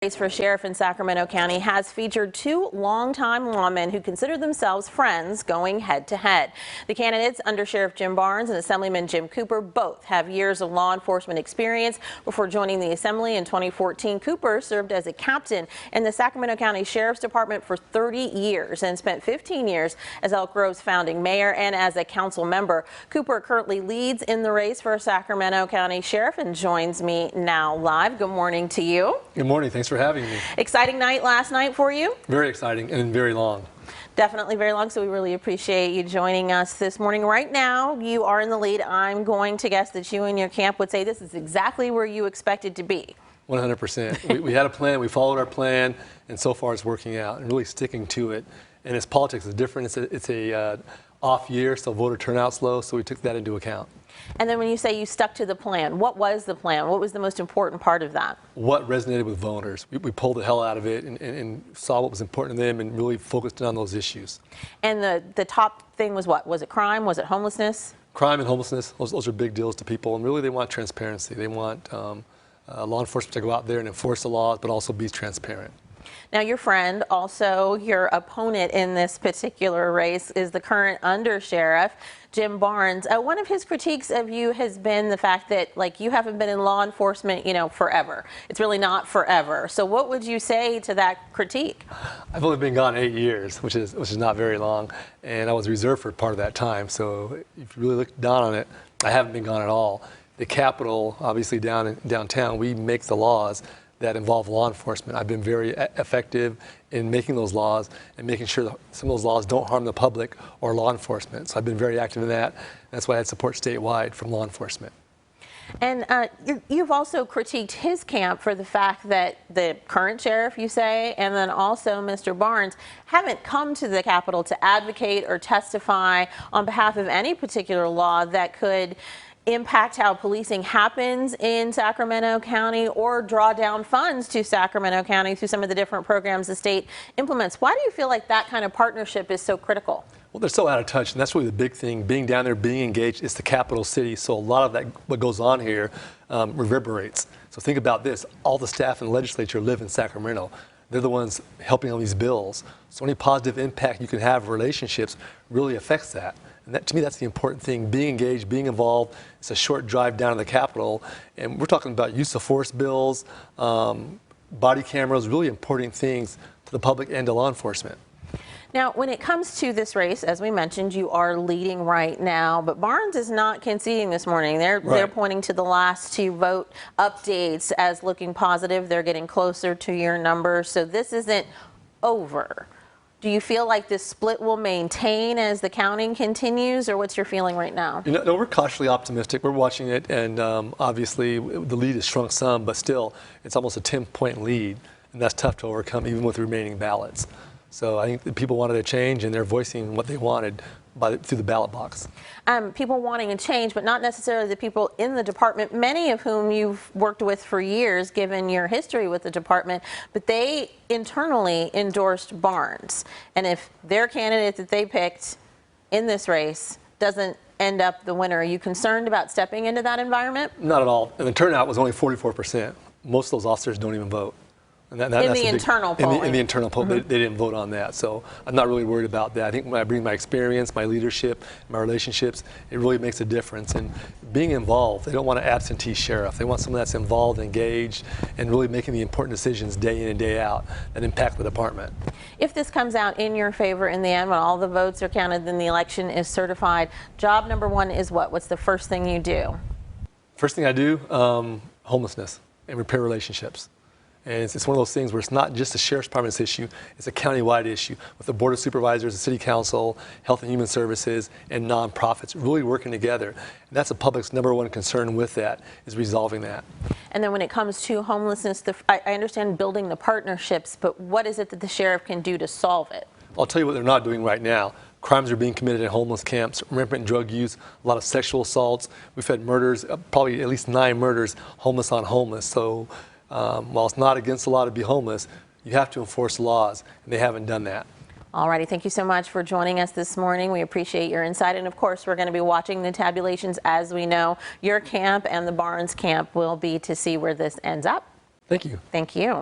Race for sheriff in Sacramento County has featured two longtime lawmen who consider themselves friends going head-to-head. The candidates, Under Sheriff Jim Barnes and Assemblyman Jim Cooper, both have years of law enforcement experience. Before joining the Assembly in 2014, Cooper served as a captain in the Sacramento County Sheriff's Department for 30 years and spent 15 years as Elk Grove's founding mayor and as a council member. Cooper currently leads in the race for Sacramento County Sheriff and joins me now live. Good morning to you. Good morning. Thanks for having me. Exciting night last night for you? Very exciting and very long. Definitely very long, so we really appreciate you joining us this morning. Right now, you are in the lead. I'm going to guess that you and your camp would say this is exactly where you expected to be. 100%. We had a plan, we followed our plan, and so far it's working out and really sticking to it. And as politics is different, it's a off year, so voter turnout's low, so we took that into account. And then when you say you stuck to the plan, what was the plan? What was the most important part of that? What resonated with voters. We pulled the hell out of it and saw what was important to them and really focused on those issues. And the top thing was what? Was it crime? Was it homelessness? Crime and homelessness, those are big deals to people, and really they want transparency. They want law enforcement to go out there and enforce the laws, but also be transparent. Now, your friend, also your opponent in this particular race, is the current undersheriff, Jim Barnes. One of his critiques of you has been the fact that, like, you haven't been in law enforcement, forever. It's really not forever. So what would you say to that critique? I've only been gone 8 years, which is not very long, and I was reserved for part of that time. So if you really look down on it, I haven't been gone at all. The Capitol, obviously downtown, we make the laws that involve law enforcement. I've been very effective in making those laws and making sure that some of those laws don't harm the public or law enforcement. So I've been very active in that. That's why I had support statewide from law enforcement. And you've also critiqued his camp for the fact that the current sheriff, you say, and then also Mr. Barnes, haven't come to the Capitol to advocate or testify on behalf of any particular law that could impact how policing happens in Sacramento County or draw down funds to Sacramento County through some of the different programs the state implements. Why do you feel like that kind of partnership is so critical? Well, they're so out of touch, and that's really the big thing. Being down there, being engaged, it's the capital city, so a lot of that, what goes on here, reverberates. So think about this. All the staff in the legislature live in Sacramento. They're the ones helping on these bills. So any positive impact you can have in relationships really affects that. And that, to me, that's the important thing. Being engaged, being involved. It's a short drive down to the Capitol. And we're talking about use of force bills, body cameras, really important things to the public and to law enforcement. Now, when it comes to this race, as we mentioned, you are leading right now, but Barnes is not conceding this morning. They're pointing to the last two vote updates as looking positive. They're getting closer to your numbers, so this isn't over. Do you feel like this split will maintain as the counting continues, or what's your feeling right now? No, we're cautiously optimistic. We're watching it, and obviously the lead has shrunk some, but still, it's almost a 10-point lead, and that's tough to overcome even with the remaining ballots. So I think the people wanted a change, and they're voicing what they wanted through the ballot box. People wanting a change, but not necessarily the people in the department, many of whom you've worked with for years, given your history with the department, but they internally endorsed Barnes. And if their candidate that they picked in this race doesn't end up the winner, are you concerned about stepping into that environment? Not at all. And the turnout was only 44%. Most of those officers don't even vote. And in the internal polling. In the internal poll, they didn't vote on that. So I'm not really worried about that. I think when I bring my experience, my leadership, my relationships, it really makes a difference. And being involved, they don't want an absentee sheriff. They want someone that's involved, engaged, and really making the important decisions day in and day out that impact the department. If this comes out in your favor in the end, when all the votes are counted, then the election is certified, job number one is what? What's the first thing you do? First thing I do, homelessness and repair relationships. And it's one of those things where it's not just a sheriff's department's issue, it's a countywide issue with the board of supervisors, the city council, health and human services, and nonprofits really working together. And that's the public's #1 concern with that, is resolving that. And then when it comes to homelessness, I understand building the partnerships, but what is it that the sheriff can do to solve it? I'll tell you what they're not doing right now. Crimes are being committed in homeless camps, rampant drug use, a lot of sexual assaults. We've had murders, probably at least 9 murders, homeless on homeless. So while it's not against the law to be homeless, you have to enforce laws, and they haven't done that. All righty, thank you so much for joining us this morning. We appreciate your insight, and of course, we're going to be watching the tabulations. As we know, your camp and the Barnes camp will be to see where this ends up. Thank you. Thank you.